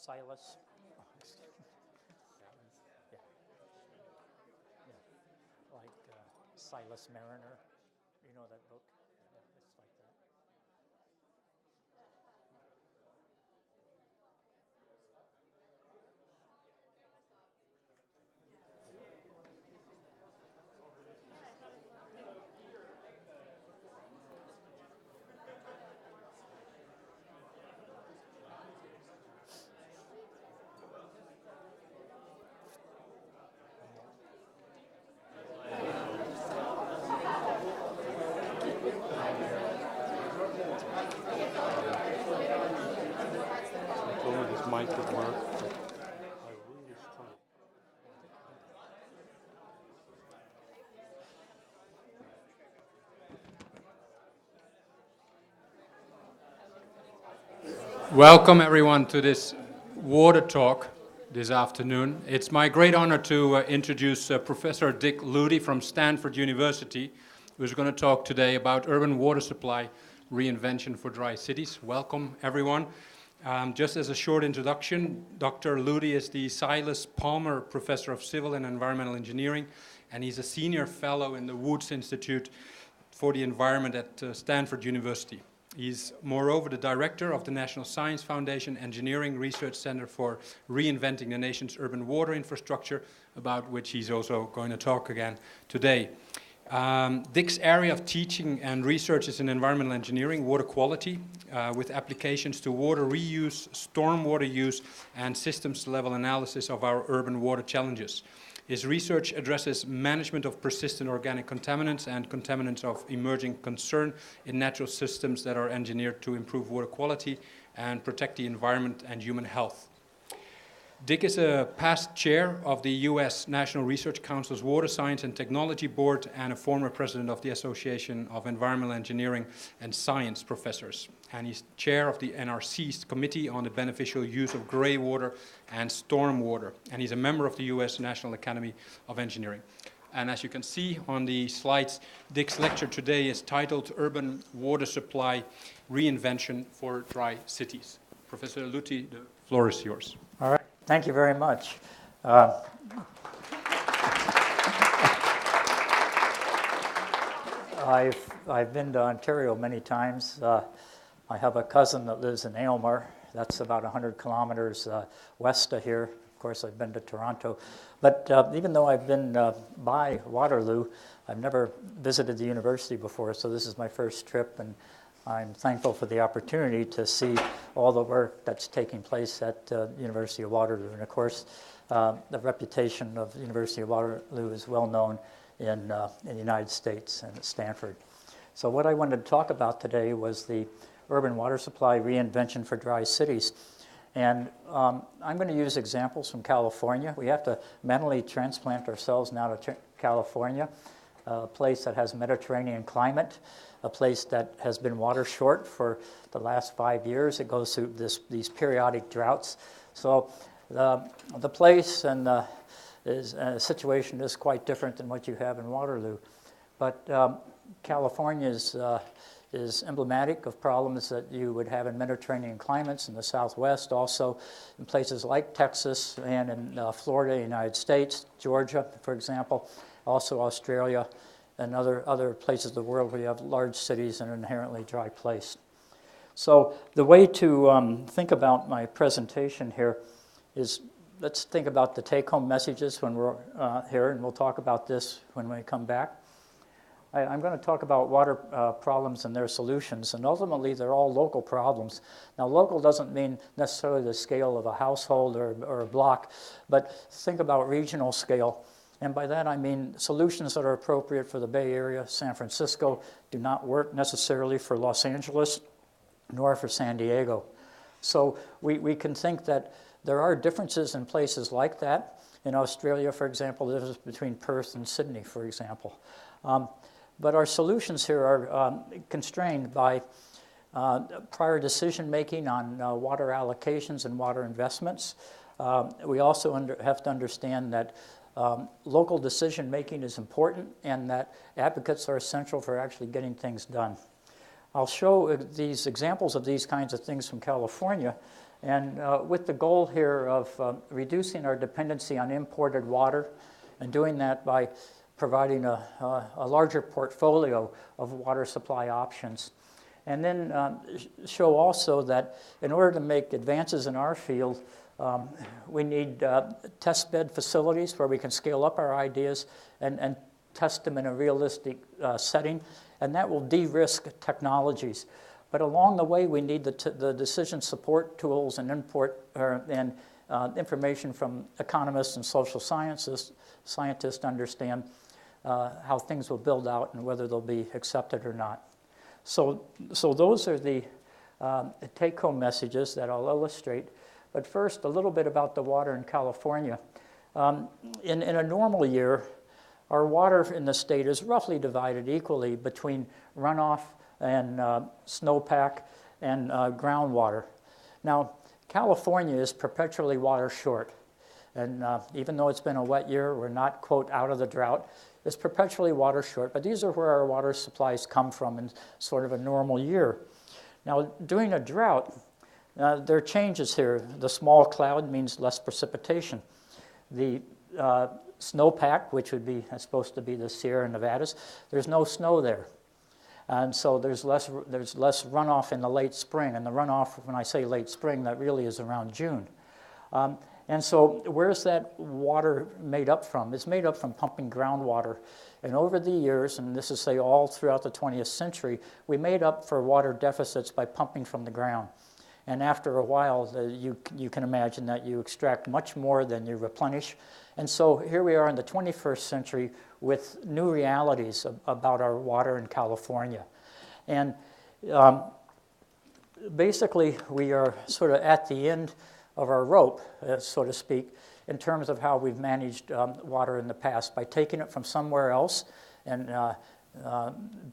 Silas. Yeah. Like Silas Mariner. You know that book? Yeah, it's like that. Told me this mic would work, but I really struggle. Welcome everyone to this water talk this afternoon. It's my great honor to introduce Professor Dick Luthy from Stanford University, who's going to talk today about urban water supply reinvention for dry cities. Welcome everyone. Just as a short introduction, Dr. Luthy is the Silas Palmer Professor of Civil and Environmental Engineering, and he's a senior fellow in the Woods Institute for the Environment at Stanford University. He's moreover the director of the National Science Foundation Engineering Research Center for Reinventing the Nation's Urban Water Infrastructure, about which he's also going to talk again today. Dick's area of teaching and research is in environmental engineering, water quality, with applications to water reuse, stormwater use, and systems-level analysis of our urban water challenges. His research addresses management of persistent organic contaminants and contaminants of emerging concern in natural systems that are engineered to improve water quality and protect the environment and human health. Dick is a past chair of the U.S. National Research Council's Water Science and Technology Board and a former president of the Association of Environmental Engineering and Science Professors. And he's chair of the NRC's Committee on the Beneficial Use of Grey Water and Storm Water. And he's a member of the U.S. National Academy of Engineering. And as you can see on the slides, Dick's lecture today is titled Urban Water Supply Reinvention for Dry Cities. Professor Luthy, the floor is yours. All right. Thank you very much. I've been to Ontario many times. I have a cousin that lives in Aylmer. That's about 100 kilometers west of here. Of course, I've been to Toronto. But even though I've been by Waterloo, I've never visited the university before, so this is my first trip, and I'm thankful for the opportunity to see all the work that's taking place at the University of Waterloo. And of course, the reputation of the University of Waterloo is well known in the United States and at Stanford. So what I wanted to talk about today was the urban water supply reinvention for dry cities. And I'm going to use examples from California. We have to mentally transplant ourselves now to California, a place that has Mediterranean climate, a place that has been water short for the last 5 years. It goes through these periodic droughts. So the place and the situation is quite different than what you have in Waterloo. But California is emblematic of problems that you would have in Mediterranean climates in the Southwest, also in places like Texas and in Florida, United States, Georgia, for example, also Australia, and other places of the world where you have large cities and an inherently dry place. So the way to think about my presentation here is, let's think about the take-home messages when we're here, and we'll talk about this when we come back. I'm going to talk about water problems and their solutions, and ultimately they're all local problems. Now, local doesn't mean necessarily the scale of a household or a block, but think about regional scale. And by that I mean solutions that are appropriate for the Bay Area, San Francisco, do not work necessarily for Los Angeles, nor for San Diego. So we can think that there are differences in places like that. In Australia, for example, the difference between Perth and Sydney, for example. But our solutions here are constrained by prior decision-making on water allocations and water investments. We also have to understand that local decision-making is important and that advocates are essential for actually getting things done. I'll show these examples of these kinds of things from California, And with the goal here of reducing our dependency on imported water and doing that by providing a larger portfolio of water supply options. And then show also that in order to make advances in our field, we need test bed facilities where we can scale up our ideas and test them in a realistic setting, and that will de-risk technologies. But along the way, we need the decision support tools and information from economists and social scientists to understand how things will build out and whether they'll be accepted or not. So those are the take-home messages that I'll illustrate. But first, a little bit about the water in California. In a normal year, our water in the state is roughly divided equally between runoff and snowpack and groundwater. Now, California is perpetually water short. And even though it's been a wet year, we're not, quote, out of the drought. It's perpetually water short, but these are where our water supplies come from in sort of a normal year. Now, during a drought, there are changes here. The small cloud means less precipitation. The snowpack, which would be supposed to be the Sierra Nevadas, there's no snow there. And so there's less runoff in the late spring. And the runoff, when I say late spring, that really is around June. And so where's that water made up from? It's made up from pumping groundwater. And over the years, and this is, say, all throughout the 20th century, we made up for water deficits by pumping from the ground. And after a while, you can imagine that you extract much more than you replenish. And so here we are in the 21st century with new realities about our water in California. And basically, we are sort of at the end of our rope, so to speak, in terms of how we've managed water in the past by taking it from somewhere else and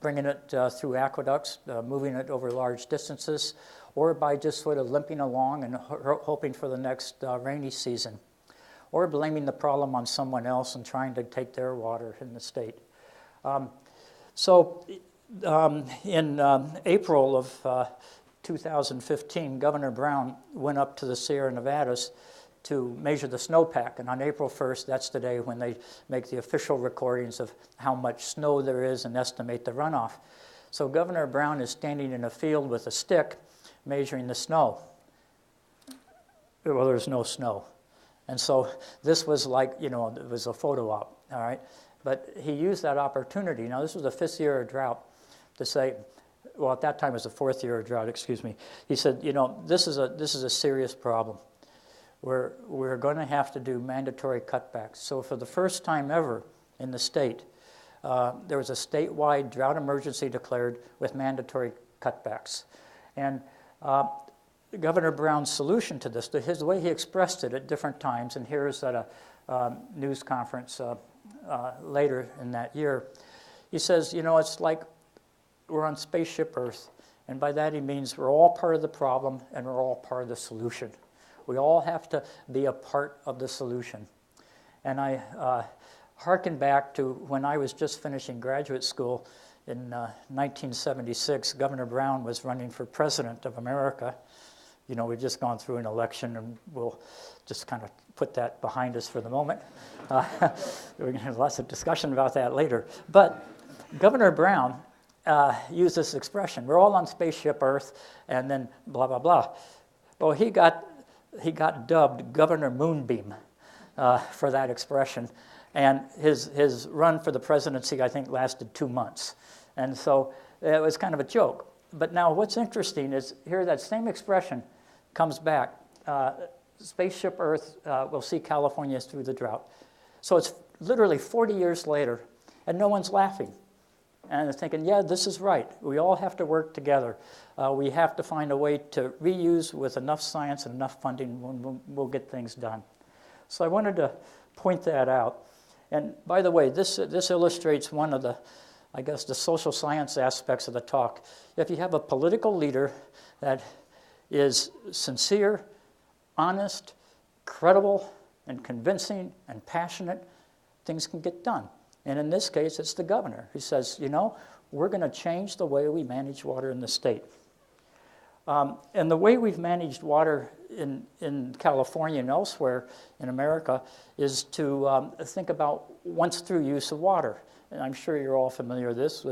bringing it through aqueducts, moving it over large distances, or by just sort of limping along and hoping for the next rainy season, or blaming the problem on someone else and trying to take their water in the state. In April of 2015, Governor Brown went up to the Sierra Nevadas to measure the snowpack. And on April 1st, that's the day when they make the official recordings of how much snow there is and estimate the runoff. So Governor Brown is standing in a field with a stick measuring the snow. Well, there's no snow. And so this was like, it was a photo op, all right? But he used that opportunity. Now, this was the 5th year of drought to say, well, at that time it was the 4th year of drought, excuse me. He said, this is a serious problem. We're going to have to do mandatory cutbacks. So for the first time ever in the state, there was a statewide drought emergency declared with mandatory cutbacks. And Governor Brown's solution to this, the way he expressed it at different times, and here's at a news conference later in that year, he says, it's like we're on spaceship Earth, and by that he means we're all part of the problem and we're all part of the solution. We all have to be a part of the solution. And I hearken back to when I was just finishing graduate school in 1976. Governor Brown was running for president of America. We've just gone through an election, and we'll just kind of put that behind us for the moment. We're going to have lots of discussion about that later. But Governor Brown used this expression, we're all on spaceship Earth, and then blah, blah, blah. Well, he got dubbed Governor Moonbeam for that expression, and his run for the presidency, I think, lasted 2 months. And so it was kind of a joke. But now what's interesting is here that same expression comes back. Spaceship Earth will see California through the drought. So it's literally 40 years later, and no one's laughing. And they're thinking, yeah, this is right. We all have to work together. We have to find a way to reuse with enough science and enough funding, we'll get things done. So I wanted to point that out. And by the way, this illustrates one of the, I guess, the social science aspects of the talk. If you have a political leader that is sincere, honest, credible, and convincing, and passionate, things can get done. And in this case, it's the governor who says, we're going to change the way we manage water in the state. And the way we've managed water in California and elsewhere in America is to think about once-through use of water. And I'm sure you're all familiar with this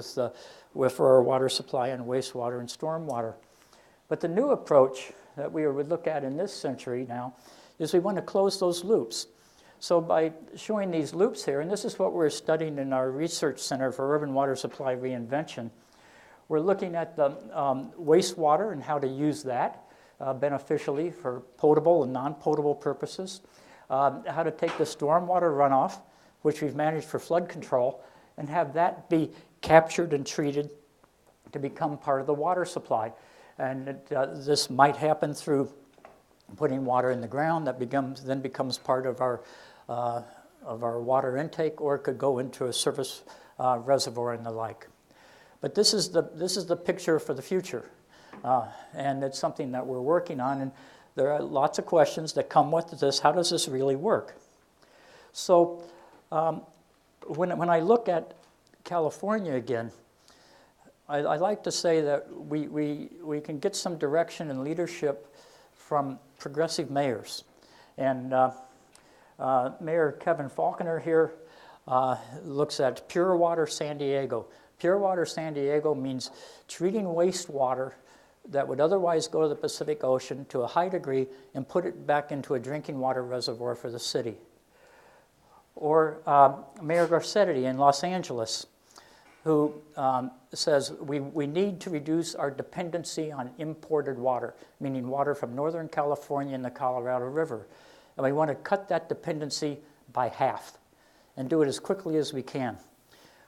with our water supply and wastewater and stormwater. But the new approach that we would look at in this century now is we want to close those loops. So by showing these loops here, and this is what we're studying in our research center for urban water supply reinvention, we're looking at the wastewater and how to use that beneficially for potable and non-potable purposes, how to take the stormwater runoff, which we've managed for flood control, and have that be captured and treated to become part of the water supply. And this might happen through putting water in the ground that then becomes part of our water intake, or it could go into a surface reservoir and the like. But this is the picture for the future, and it's something that we're working on. And there are lots of questions that come with this. How does this really work? So when I look at California again, I like to say that we can get some direction and leadership from progressive mayors. And Mayor Kevin Faulconer here looks at Pure Water San Diego. Pure Water San Diego means treating wastewater that would otherwise go to the Pacific Ocean to a high degree and put it back into a drinking water reservoir for the city. Or Mayor Garcetti in Los Angeles, who says we need to reduce our dependency on imported water, meaning water from Northern California and the Colorado River. And we want to cut that dependency by half and do it as quickly as we can.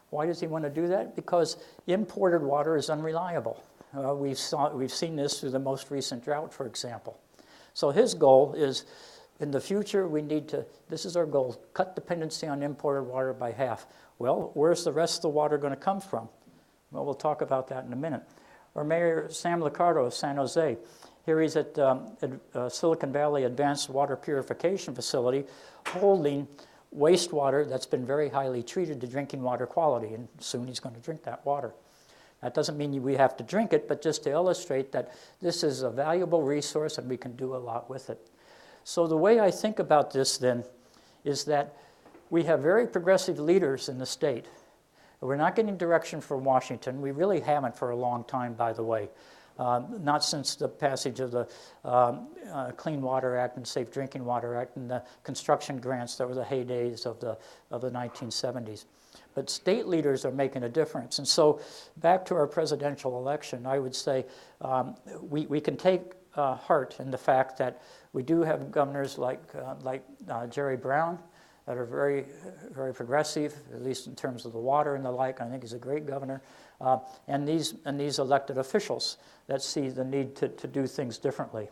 Why does he want to do that? Because imported water is unreliable. We've seen this through the most recent drought, for example. So his goal is, in the future, we need to, this is our goal, cut dependency on imported water by half. Well, where's the rest of the water going to come from? Well, we'll talk about that in a minute. Or Mayor Sam Liccardo of San Jose. Here he's at Silicon Valley Advanced Water Purification Facility holding wastewater that's been very highly treated to drinking water quality, and soon he's going to drink that water. That doesn't mean we have to drink it, but just to illustrate that this is a valuable resource and we can do a lot with it. So the way I think about this then is that we have very progressive leaders in the state. We're not getting direction from Washington. We really haven't for a long time, by the way. Not since the passage of the Clean Water Act and Safe Drinking Water Act and the construction grants that were the heydays of the 1970s. But state leaders are making a difference. And so back to our presidential election, I would say we can take heart in the fact that we do have governors like Jerry Brown that are very, very progressive, at least in terms of the water and the like. I think he's a great governor. And these elected officials that see the need to do things differently.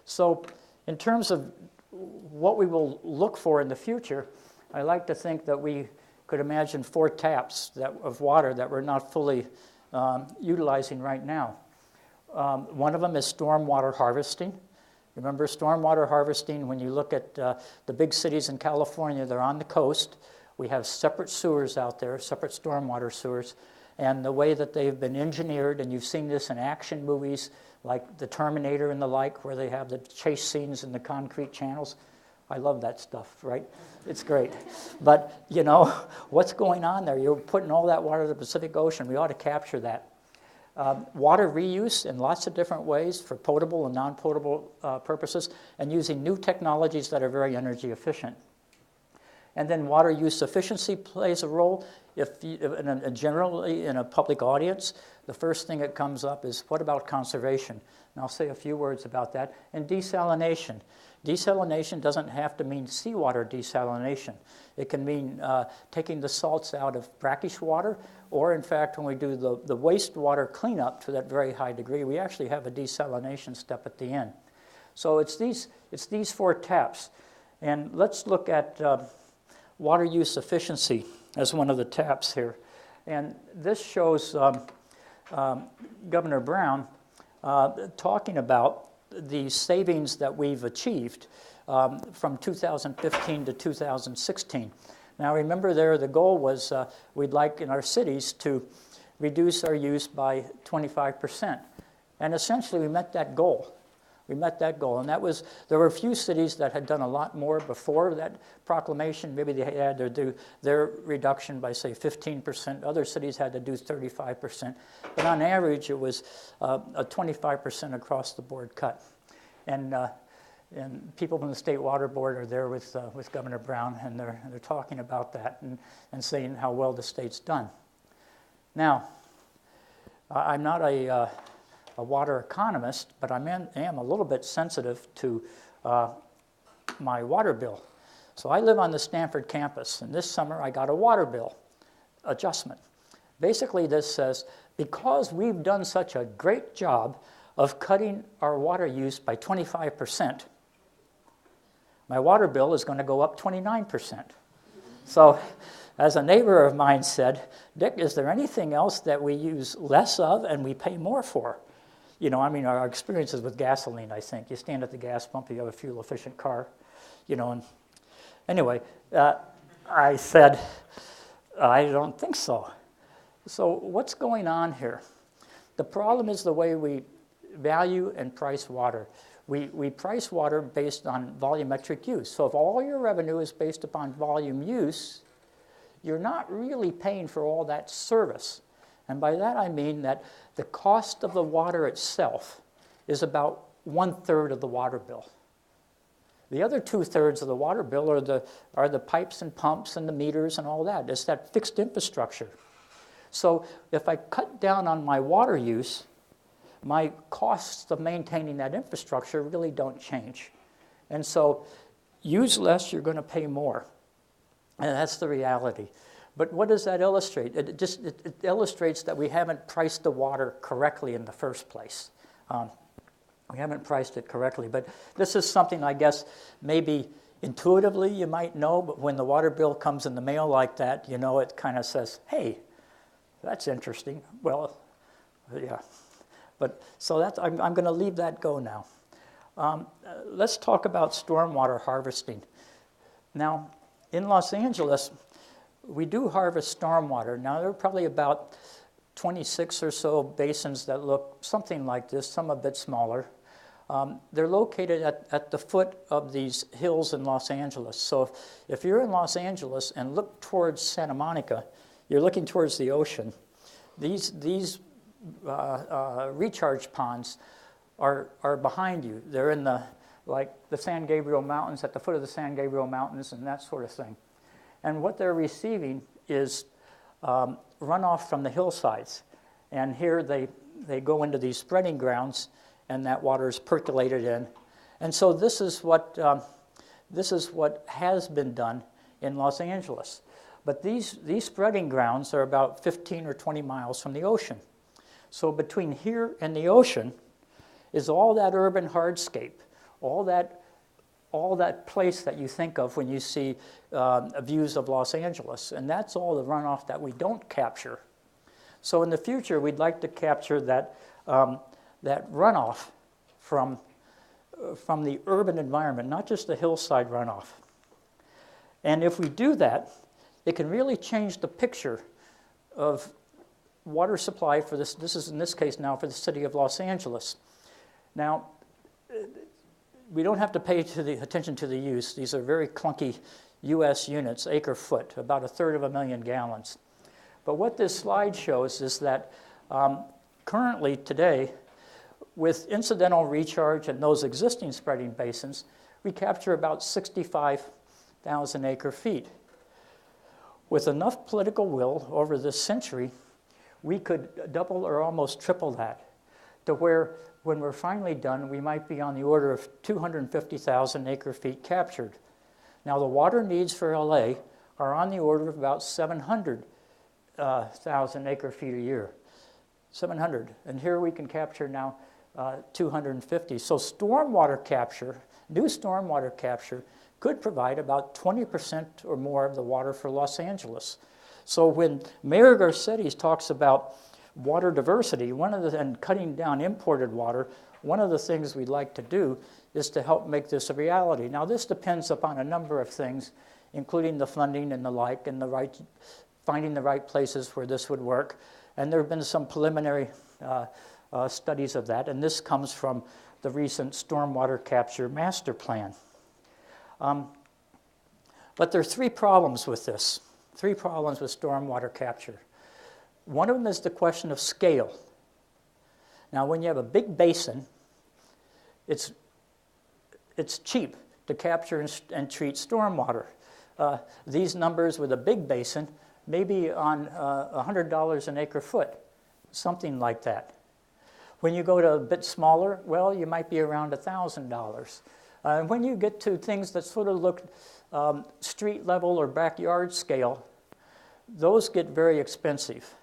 So in terms of what we will look for in the future, I like to think that we could imagine 4 taps of water that we're not fully utilizing right now. One of them is stormwater harvesting. Remember stormwater harvesting, when you look at the big cities in California, they're on the coast. We have separate sewers out there, separate stormwater sewers. And the way that they've been engineered, and you've seen this in action movies like The Terminator and the like, where they have the chase scenes in the concrete channels. I love that stuff, right? It's great. But, you know, what's going on there? You're putting all that water to the Pacific Ocean. We ought to capture that. Water reuse in lots of different ways for potable and non-potable purposes, and using new technologies that are very energy efficient. And then water use efficiency plays a role. Generally in a public audience, the first thing that comes up is, what about conservation? And I'll say a few words about that. And desalination. Desalination doesn't have to mean seawater desalination. It can mean taking the salts out of brackish water, or in fact, when we do the wastewater cleanup to that very high degree, we actually have a desalination step at the end. So it's these 4 taps. And let's look at water use efficiency as one of the taps here. And this shows Governor Brown talking about the savings that we've achieved from 2015 to 2016. Now remember there, the goal was we'd like in our cities to reduce our use by 25%. And essentially, we met that goal. We met that goal, and there were a few cities that had done a lot more before that proclamation. Maybe they had to do their reduction by, say, 15%. Other cities had to do 35%. But on average, it was a 25% across the board cut. And people from the State Water Board are there with Governor Brown, and they're talking about that and saying how well the state's done. Now, I'm not a water economist, but I am a little bit sensitive to my water bill. So I live on the Stanford campus, and this summer I got a water bill adjustment. Basically, this says, because we've done such a great job of cutting our water use by 25%, my water bill is going to go up 29%. So, as a neighbor of mine said, Dick, is there anything else that we use less of and we pay more for? You know, I mean, our experiences with gasoline, I think. You stand at the gas pump, you have a fuel-efficient car, you know. And anyway, I said, I don't think so. So what's going on here? The problem is the way we value and price water. We price water based on volumetric use. So if all your revenue is based upon volume use, you're not really paying for all that service. And by that I mean that the cost of the water itself is about 1/3 of the water bill. The other 2/3 of the water bill are the pipes and pumps and the meters and all that. It's that fixed infrastructure. So if I cut down on my water use, my costs of maintaining that infrastructure really don't change. And so use less, you're going to pay more. And that's the reality. But what does that illustrate? It illustrates that we haven't priced the water correctly in the first place. We haven't priced it correctly. But this is something, I guess, maybe intuitively you might know, but when the water bill comes in the mail like that, you know, it kind of says, hey, that's interesting. Well, yeah. But so that's, I'm going to leave that go now. Let's talk about stormwater harvesting. Now, in Los Angeles, we do harvest stormwater. Now, there are probably about 26 or so basins that look something like this, some a bit smaller. They're located at the foot of these hills in Los Angeles. So if you're in Los Angeles and look towards Santa Monica, you're looking towards the ocean. These recharge ponds are behind you. They're in the San Gabriel Mountains, at the foot of the San Gabriel Mountains and that sort of thing. And what they're receiving is runoff from the hillsides. And here they go into these spreading grounds, and that water is percolated in. And so this is what has been done in Los Angeles. But these spreading grounds are about 15 or 20 miles from the ocean. So between here and the ocean is all that urban hardscape, all that place that you think of when you see views of Los Angeles. And that's all the runoff that we don't capture. So in the future, we'd like to capture that runoff from the urban environment, not just the hillside runoff. And if we do that, it can really change the picture of water supply for this. This is in this case now for the city of Los Angeles. Now, we don't have to pay attention to the use. These are very clunky U.S. units, acre foot, about 1/3 of a million gallons. But what this slide shows is that currently today, with incidental recharge and those existing spreading basins, we capture about 65,000 acre feet. With enough political will over this century, we could double or almost triple that to where, when we're finally done, we might be on the order of 250,000 acre feet captured. Now, the water needs for LA are on the order of about 700,000 acre feet a year. 700. And here we can capture now 250. So stormwater capture, new stormwater capture, could provide about 20% or more of the water for Los Angeles. So when Mayor Garcetti talks about water diversity, and cutting down imported water, one of the things we'd like to do is to help make this a reality. Now, this depends upon a number of things, including the funding and the like, and finding the right places where this would work. And there have been some preliminary studies of that, and this comes from the recent Stormwater Capture Master Plan. But there are three problems with this, three problems with stormwater capture. One of them is the question of scale. Now, when you have a big basin, it's cheap to capture and treat stormwater. These numbers with a big basin may be on $100 an acre foot, something like that. When you go to a bit smaller, well, you might be around $1,000. When you get to things that sort of look street level or backyard scale, those get very expensive.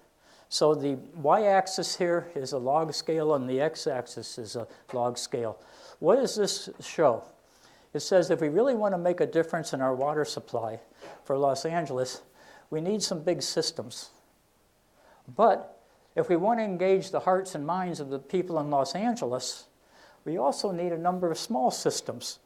So the y-axis here is a log scale and the x-axis is a log scale. What does this show? It says if we really want to make a difference in our water supply for Los Angeles, we need some big systems. But if we want to engage the hearts and minds of the people in Los Angeles, we also need a number of small systems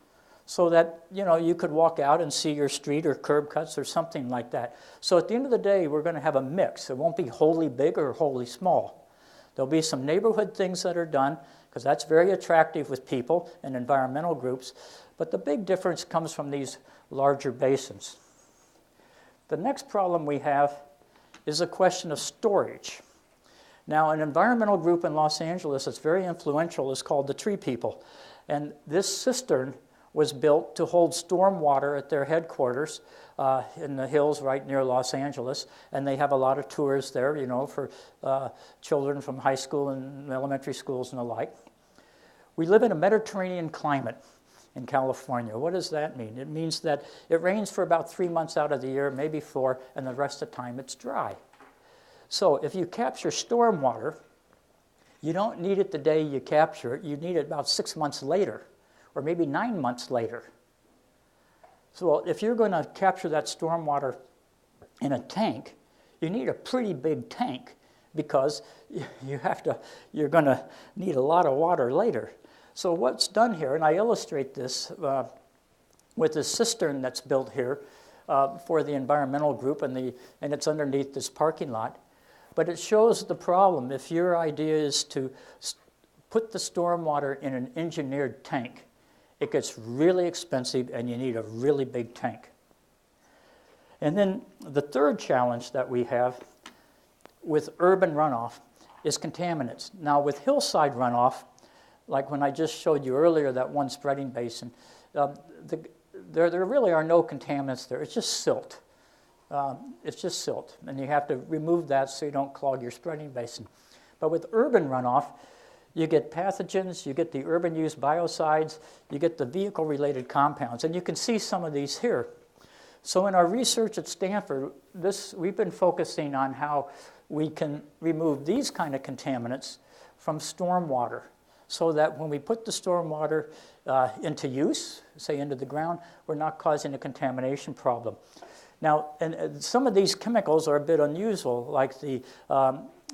so that, you could walk out and see your street or curb cuts or something like that. So at the end of the day, we're going to have a mix. It won't be wholly big or wholly small. There'll be some neighborhood things that are done, because that's very attractive with people and environmental groups. But the big difference comes from these larger basins. The next problem we have is a question of storage. Now, an environmental group in Los Angeles that's very influential is called the Tree People. And this cistern was built to hold storm water at their headquarters in the hills right near Los Angeles. And they have a lot of tours there, for children from high school and elementary schools and the like. We live in a Mediterranean climate in California. What does that mean? It means that it rains for about 3 months out of the year, maybe 4, and the rest of the time it's dry. So if you capture storm water, you don't need it the day you capture it. You need it about 6 months later, or maybe 9 months later. So if you're going to capture that storm water in a tank, you need a pretty big tank, because you're going to need a lot of water later. So what's done here, and I illustrate this with this cistern that's built here for the environmental group, and it's underneath this parking lot. But it shows the problem. If your idea is to put the stormwater in an engineered tank, it gets really expensive and you need a really big tank. And then the third challenge that we have with urban runoff is contaminants. Now with hillside runoff, like when I just showed you earlier, that one spreading basin, there really are no contaminants there. It's just silt. It's just silt, and you have to remove that so you don't clog your spreading basin. But with urban runoff, you get pathogens, you get the urban use biocides, you get the vehicle-related compounds, and you can see some of these here. So in our research at Stanford, we've been focusing on how we can remove these kind of contaminants from stormwater, so that when we put the stormwater into use, say into the ground, we're not causing a contamination problem. Now, and some of these chemicals are a bit unusual, like the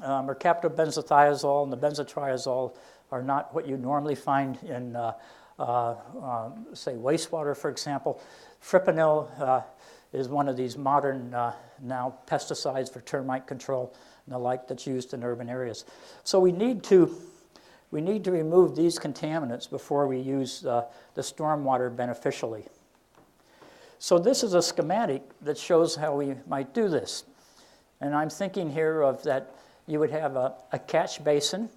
mercaptobenzothiazole and the benzotriazole are not what you normally find in, say, wastewater, for example. Fipronil is one of these modern now pesticides for termite control and the like that's used in urban areas. So we need to remove these contaminants before we use the stormwater beneficially. So this is a schematic that shows how we might do this. And I'm thinking here of that you would have a catch basin,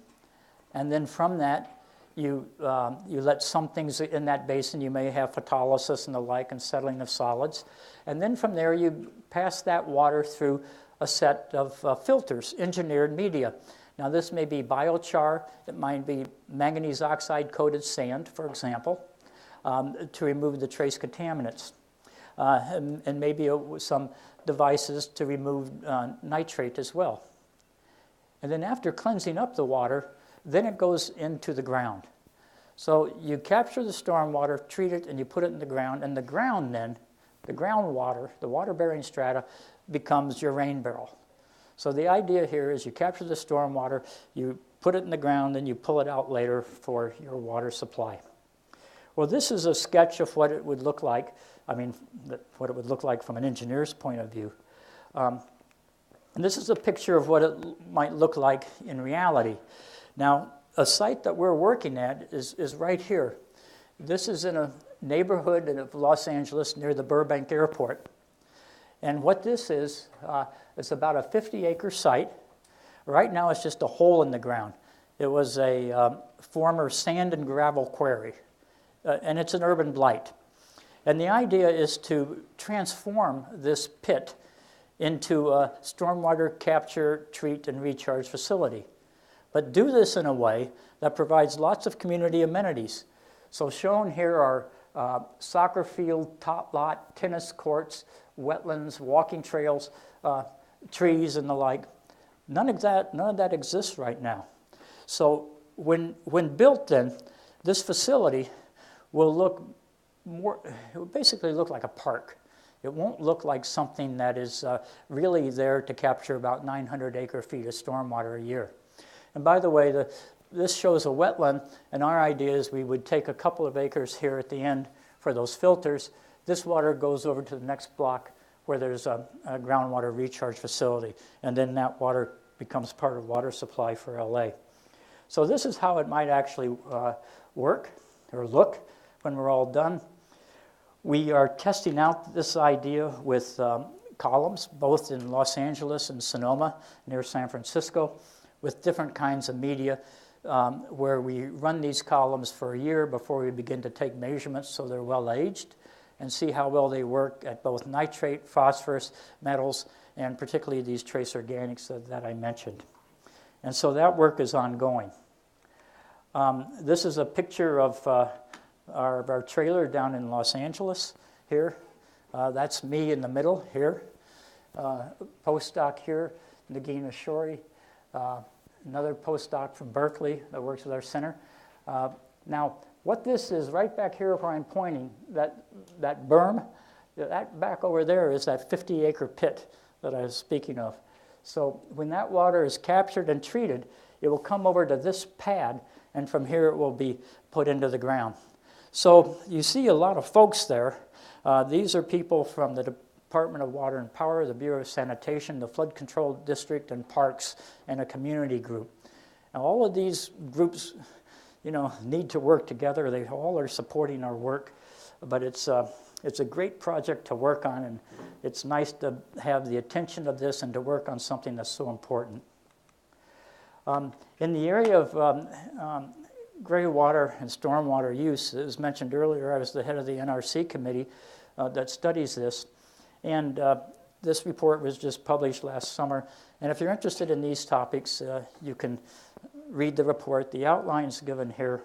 and then from that you let some things in that basin. You may have photolysis and the like and settling of solids. And then from there you pass that water through a set of filters, engineered media. Now this may be biochar, it might be manganese oxide coated sand, for example, to remove the trace contaminants. And maybe some devices to remove nitrate as well. And then after cleansing up the water, then it goes into the ground. So you capture the stormwater, treat it, and you put it in the ground, and the ground then, the groundwater, the water-bearing strata, becomes your rain barrel. So the idea here is you capture the stormwater, you put it in the ground, and you pull it out later for your water supply. Well, this is a sketch of what it would look like. What it would look like from an engineer's point of view. And this is a picture of what it might look like in reality. Now, a site that we're working at is right here. This is in a neighborhood of Los Angeles near the Burbank Airport. And what this is, it's about a 50-acre site. Right now it's just a hole in the ground. It was a former sand and gravel quarry, and it's an urban blight. And the idea is to transform this pit into a stormwater capture, treat, and recharge facility. But do this in a way that provides lots of community amenities. So shown here are soccer field, top lot, tennis courts, wetlands, walking trails, trees, and the like. None of that exists right now. So when built then, this facility will look it will basically look like a park. It won't look like something that is really there to capture about 900 acre-feet of stormwater a year. And by the way, this shows a wetland, and our idea is we would take a couple of acres here at the end for those filters. This water goes over to the next block where there's a groundwater recharge facility, and then that water becomes part of water supply for LA. So this is how it might actually work or look when we're all done. We are testing out this idea with columns, both in Los Angeles and Sonoma, near San Francisco, with different kinds of media, where we run these columns for a year before we begin to take measurements so they're well aged and see how well they work at both nitrate, phosphorus, metals, and particularly these trace organics that I mentioned. And so that work is ongoing. This is a picture of our trailer down in Los Angeles here. That's me in the middle here. Postdoc here, Nagina Shori. Another postdoc from Berkeley that works with our center. Now, what this is right back here where I'm pointing, that berm, that back over there is that 50-acre pit that I was speaking of. So when that water is captured and treated, it will come over to this pad, and from here it will be put into the ground. So you see a lot of folks there. These are people from the Department of Water and Power, the Bureau of Sanitation, the Flood Control District and Parks, and a community group. Now, all of these groups, need to work together. They all are supporting our work, but it's a great project to work on, and it's nice to have the attention of this and to work on something that's so important. In the area of gray water and stormwater use, as mentioned earlier, I was the head of the NRC committee that studies this. And this report was just published last summer. And if you're interested in these topics, you can read the report. The outline's given here.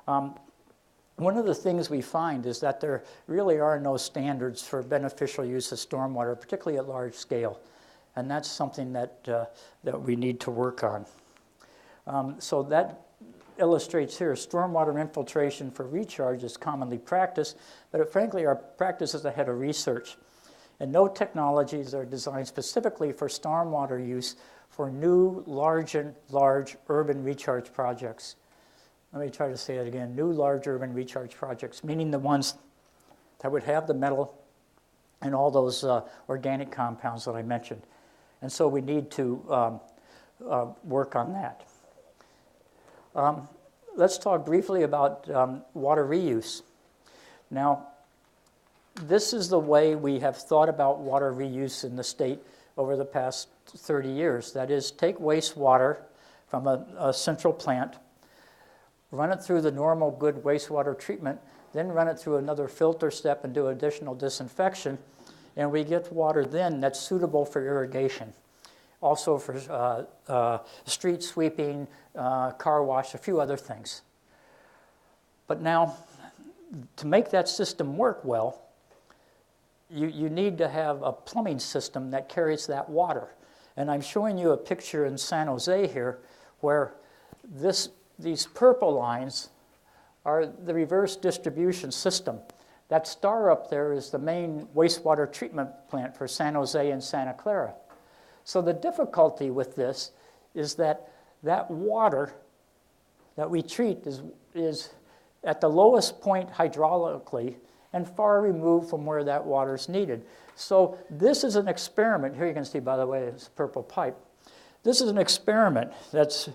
One of the things we find is that there really are no standards for beneficial use of stormwater, particularly at large scale. And that's something that we need to work on. So that illustrates here, stormwater infiltration for recharge is commonly practiced, but frankly, our practice is ahead of research. And no technologies are designed specifically for stormwater use for new, large urban recharge projects. Let me try to say it again. New, large urban recharge projects, meaning the ones that would have the metal and all those organic compounds that I mentioned. And so we need to work on that. Let's talk briefly about water reuse. Now, this is the way we have thought about water reuse in the state over the past 30 years. That is, take wastewater from a central plant, run it through the normal good wastewater treatment, then run it through another filter step and do additional disinfection, and we get water then that's suitable for irrigation. Also for street sweeping, car wash, a few other things. But now, to make that system work well, you need to have a plumbing system that carries that water. And I'm showing you a picture in San Jose here where these purple lines are the reverse distribution system. That star up there is the main wastewater treatment plant for San Jose and Santa Clara. So the difficulty with this is that water that we treat is at the lowest point hydraulically and far removed from where that water is needed. So this is an experiment. Here you can see, by the way, it's a purple pipe. This is an experiment that's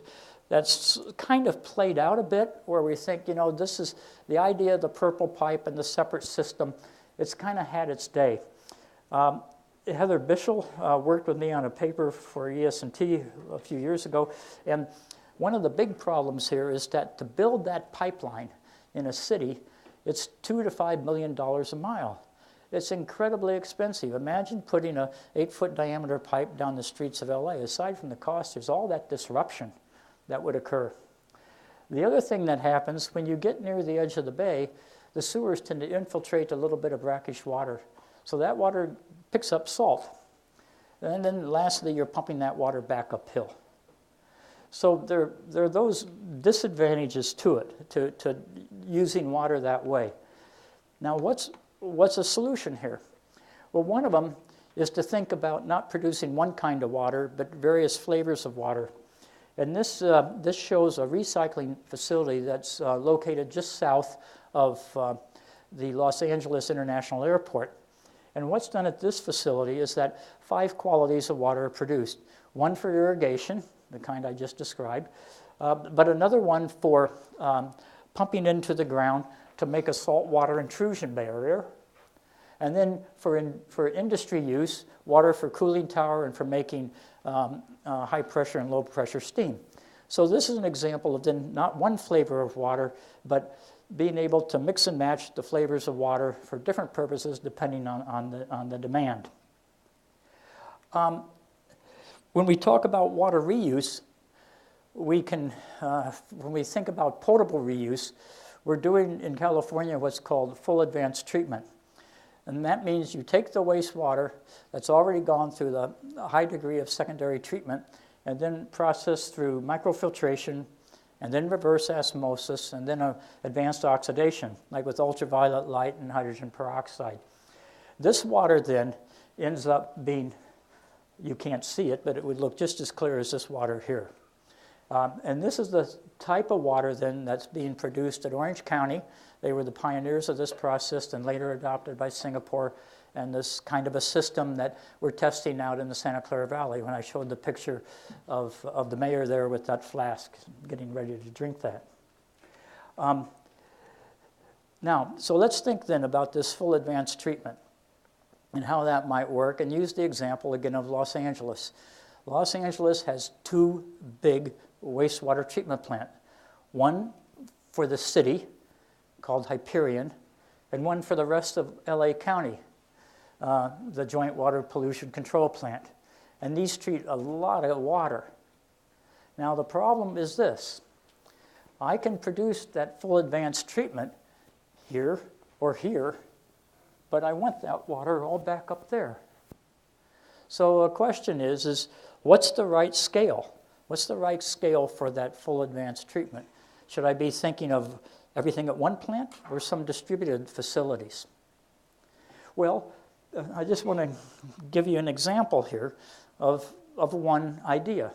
that's kind of played out a bit, where we think, this is the idea of the purple pipe and the separate system. It's kind of had its day. Heather Bishel worked with me on a paper for ES&T a few years ago, and one of the big problems here is that to build that pipeline in a city, it's $2 to $5 million a mile. It's incredibly expensive. Imagine putting a 8-foot diameter pipe down the streets of LA. Aside from the cost, there's all that disruption that would occur. The other thing that happens, when you get near the edge of the bay, the sewers tend to infiltrate a little bit of brackish water. So that water picks up salt. And then lastly, you're pumping that water back uphill. So there are those disadvantages to it, to using water that way. Now, what's a solution here? Well, one of them is to think about not producing one kind of water, but various flavors of water. And this shows a recycling facility that's located just south of the Los Angeles International Airport. And what's done at this facility is that 5 qualities of water are produced. One for irrigation, the kind I just described, but another one for pumping into the ground to make a saltwater intrusion barrier. And then for industry use, water for cooling tower and for making high pressure and low pressure steam. So this is an example of then not one flavor of water, but being able to mix and match the flavors of water for different purposes depending on the demand. When we talk about water reuse, we can, when we think about potable reuse, we're doing in California what's called full advanced treatment. And that means you take the wastewater that's already gone through the high degree of secondary treatment and then process through microfiltration and then reverse osmosis and then advanced oxidation, like with ultraviolet light and hydrogen peroxide. This water then ends up being, you can't see it, but it would look just as clear as this water here. And this is the type of water then that's being produced at Orange County. They were the pioneers of this process and later adopted by Singapore, and this kind of a system that we're testing out in the Santa Clara Valley when I showed the picture of the mayor there with that flask getting ready to drink that. Now, so let's think then about this full advanced treatment and how that might work, and use the example again of Los Angeles. Los Angeles has 2 big wastewater treatment plants. One for the city, called Hyperion, and one for the rest of LA County, the Joint Water Pollution Control Plant. And these treat a lot of water. Now the problem is this. I can produce that full advanced treatment here or here, but I want that water all back up there. So a question is what's the right scale? What's the right scale for that full advanced treatment? Should I be thinking of everything at one plant or some distributed facilities? Well, I just want to give you an example here of one idea.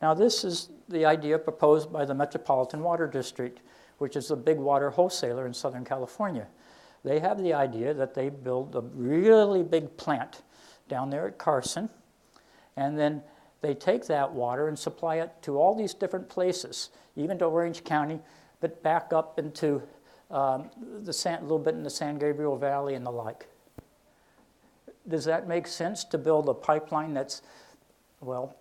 Now this is the idea proposed by the Metropolitan Water District, which is a big water wholesaler in Southern California. They have the idea that they build a really big plant down there at Carson, and then they take that water and supply it to all these different places, even to Orange County, but back up into a little bit in the San Gabriel Valley and the like. Does that make sense to build a pipeline that's,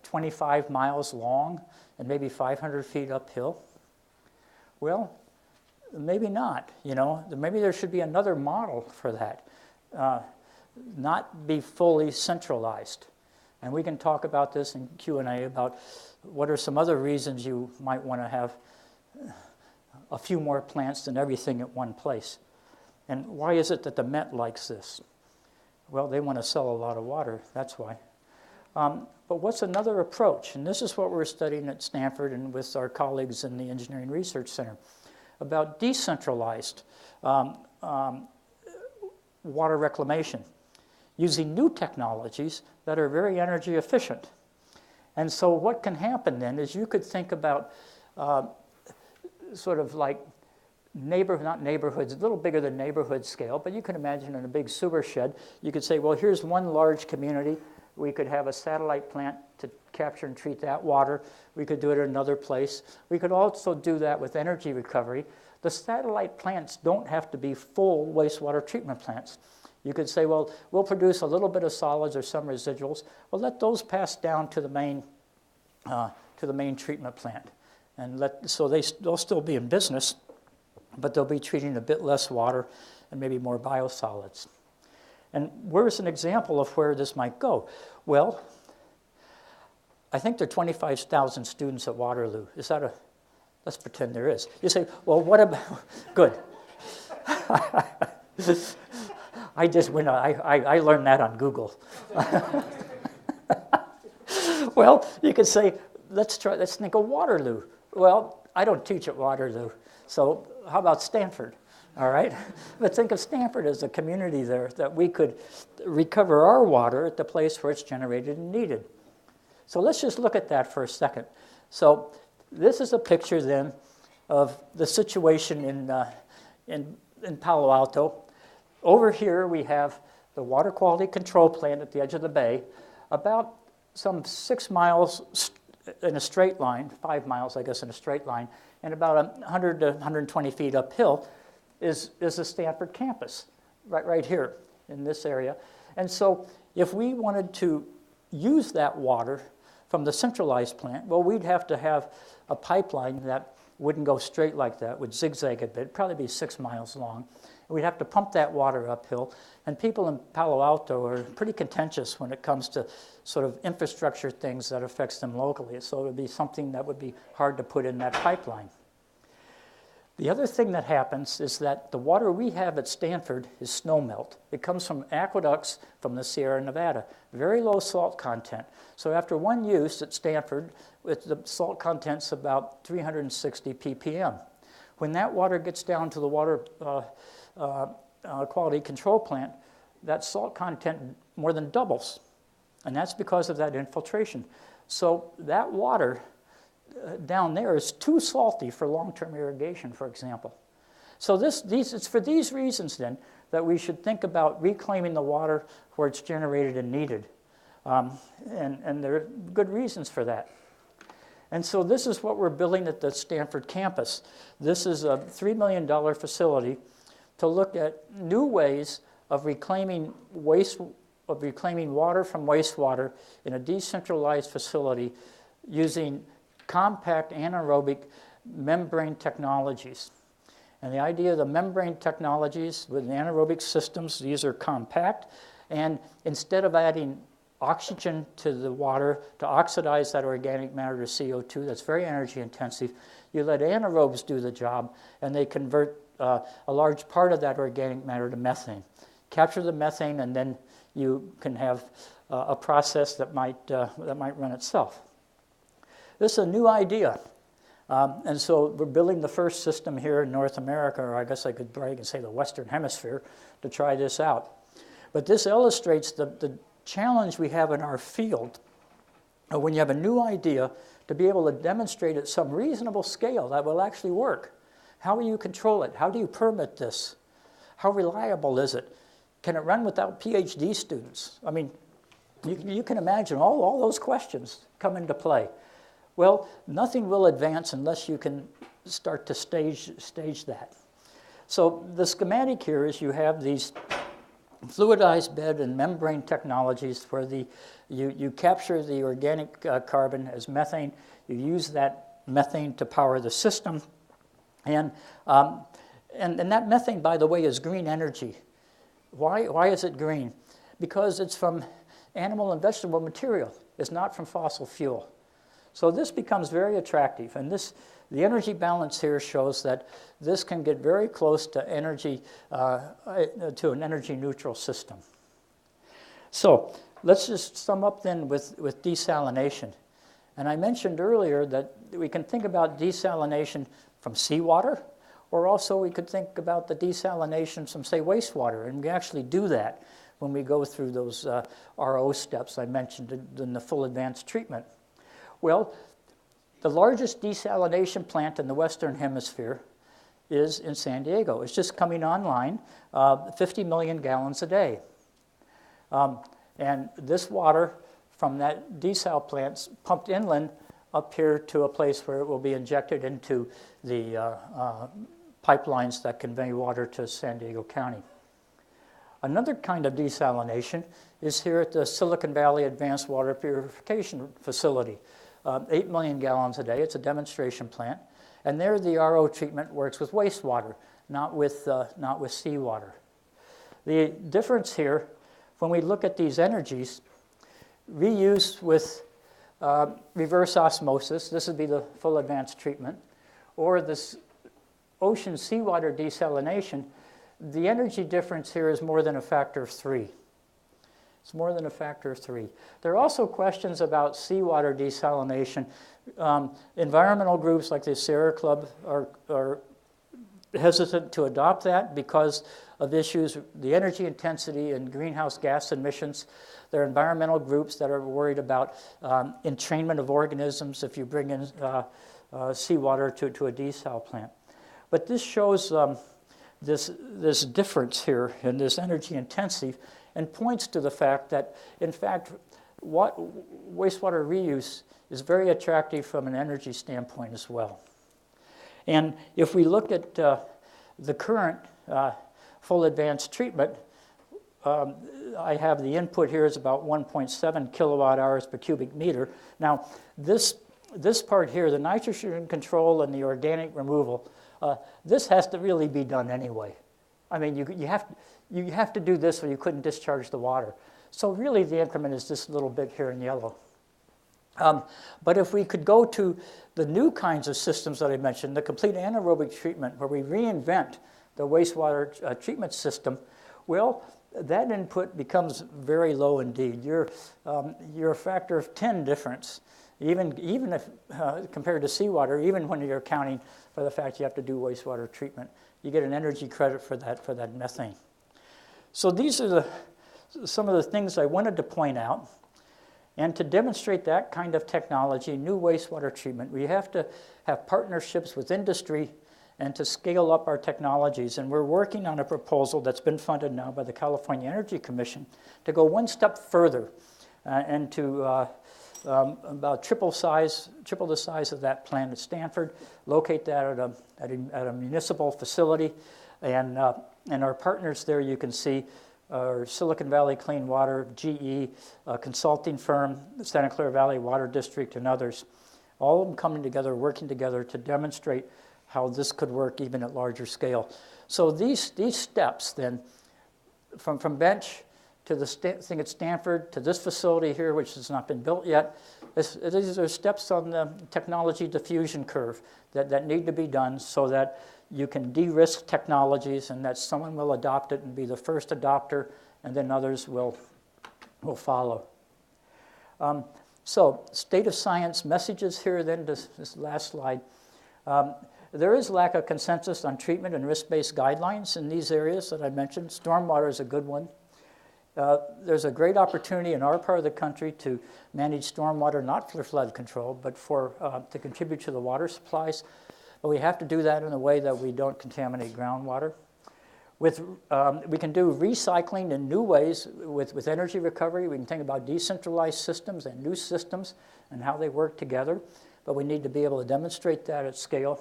25 miles long and maybe 500 feet uphill? Well, maybe not, Maybe there should be another model for that, not be fully centralized. And we can talk about this in Q&A about what are some other reasons you might want to have a few more plants than everything at one place. And why is it that the Met likes this? Well, they want to sell a lot of water, that's why. But what's another approach? And this is what we're studying at Stanford and with our colleagues in the Engineering Research Center, about decentralized water reclamation, using new technologies that are very energy efficient. And so what can happen then is you could think about sort of like not neighborhoods, a little bigger than neighborhood scale, but you can imagine in a big sewer shed, you could say, well, here's one large community, We could have a satellite plant to capture and treat that water. We could do it at another place. We could also do that with energy recovery. The satellite plants don't have to be full wastewater treatment plants. You could say, well, we'll produce a little bit of solids or some residuals. Well, let those pass down to the main treatment plant. And so they'll still be in business, but they'll be treating a bit less water and maybe more biosolids. And where's an example of where this might go? Well, I think there are 25,000 students at Waterloo. Is that let's pretend there is. You say, well, what about, good. I just went, I learned that on Google. Well, you could say, let's think of Waterloo. Well, I don't teach at Waterloo, so how about Stanford? All right? But think of Stanford as a community there that we could recover our water at the place where it's generated and needed. So let's just look at that for a second. So this is a picture then of the situation in Palo Alto. Over here we have the water quality control plant at the edge of the bay. About some 6 miles in a straight line, 5 miles I guess in a straight line, and about 100 to 120 feet uphill is the Stanford campus, right here in this area. And so if we wanted to use that water from the centralized plant, well, we'd have to have a pipeline that wouldn't go straight like that, would zigzag a bit, probably be 6 miles long. We'd have to pump that water uphill. And people in Palo Alto are pretty contentious when it comes to sort of infrastructure things that affects them locally. So it would be something that would be hard to put in that pipeline. The other thing that happens is that the water we have at Stanford is snowmelt. It comes from aqueducts from the Sierra Nevada, very low salt content. So after one use at Stanford, with the salt content's about 360 ppm. When that water gets down to the water quality control plant, that salt content more than doubles. And that's because of that infiltration. So that water down there is too salty for long-term irrigation, for example. So it's for these reasons, then, that we should think about reclaiming the water where it's generated and needed. And there are good reasons for that. And so this is what we're building at the Stanford campus. This is a $3 million facility to look at new ways of reclaiming water from wastewater in a decentralized facility using compact anaerobic membrane technologies. And the idea of the membrane technologies with anaerobic systems, these are compact, and instead of adding oxygen to the water to oxidize that organic matter to CO2, that's very energy intensive, you let anaerobes do the job, and they convert a large part of that organic matter to methane. Capture the methane, and then you can have a process that might run itself. This is a new idea, and so we're building the first system here in North America, or I guess I could brag and say the Western Hemisphere, to try this out. But this illustrates the challenge we have in our field when you have a new idea to be able to demonstrate at some reasonable scale that will actually work. How will you control it? How do you permit this? How reliable is it? Can it run without PhD students? I mean, you can imagine all those questions come into play. Well, nothing will advance unless you can start to stage that. So the schematic here is you have these fluidized bed and membrane technologies where you capture the organic carbon as methane. You use that methane to power the system. And that methane, by the way, is green energy. Why is it green? Because it's from animal and vegetable material. It's not from fossil fuel. So this becomes very attractive. And the energy balance here shows that this can get very close to energy, to an energy neutral system. So let's just sum up then with desalination. And I mentioned earlier that we can think about desalination from seawater, or also we could think about the desalination from, say, wastewater. And we actually do that when we go through those RO steps I mentioned in the full advanced treatment. Well, the largest desalination plant in the Western Hemisphere is in San Diego. It's just coming online, 50 million gallons a day. And this water from that desal plant pumped inland up here to a place where it will be injected into the pipelines that convey water to San Diego County. Another kind of desalination is here at the Silicon Valley Advanced Water Purification Facility. 8 million gallons a day. It's a demonstration plant. And there the RO treatment works with wastewater, not with seawater. The difference here, when we look at these energies, reuse with reverse osmosis, this would be the full advanced treatment, or this ocean seawater desalination, the energy difference here is more than a factor of 3. It's more than a factor of 3. There are also questions about seawater desalination. Environmental groups like the Sierra Club are hesitant to adopt that because of issues, the energy intensity and greenhouse gas emissions. There are environmental groups that are worried about entrainment of organisms if you bring in seawater to a desal plant. But this shows this difference here in this energy intensity and points to the fact that, in fact, wastewater reuse is very attractive from an energy standpoint as well. And if we look at the current full advanced treatment, I have the input here is about 1.7 kilowatt hours per cubic meter. Now, this part here, the nitrogen control and the organic removal, this has to really be done anyway. I mean, you have to do this or you couldn't discharge the water. So really the increment is this little bit here in yellow. But if we could go to the new kinds of systems that I mentioned, the complete anaerobic treatment where we reinvent the wastewater treatment system, well, that input becomes very low indeed. You're a factor of 10 difference, even if compared to seawater, even when you're accounting for the fact you have to do wastewater treatment. You get an energy credit for that methane. So these are some of the things I wanted to point out. And to demonstrate that kind of technology, new wastewater treatment, we have to have partnerships with industry and to scale up our technologies. And we're working on a proposal that's been funded now by the California Energy Commission to go one step further and to about triple the size of that plant at Stanford, locate that at a municipal facility. And our partners there, you can see, are Silicon Valley Clean Water, GE, a consulting firm, the Santa Clara Valley Water District, and others. All of them coming together, working together to demonstrate how this could work even at larger scale. So these steps then, from bench to the thing at Stanford, to this facility here, which has not been built yet, these are steps on the technology diffusion curve that need to be done so that you can de-risk technologies and that someone will adopt it and be the first adopter, and then others will follow. So, state of science messages here then, this last slide. There is lack of consensus on treatment and risk-based guidelines in these areas that I mentioned. Stormwater is a good one. There's a great opportunity in our part of the country to manage stormwater, not for flood control, but to contribute to the water supplies. But we have to do that in a way that we don't contaminate groundwater. We can do recycling in new ways with energy recovery. We can think about decentralized systems and new systems and how they work together. But we need to be able to demonstrate that at scale.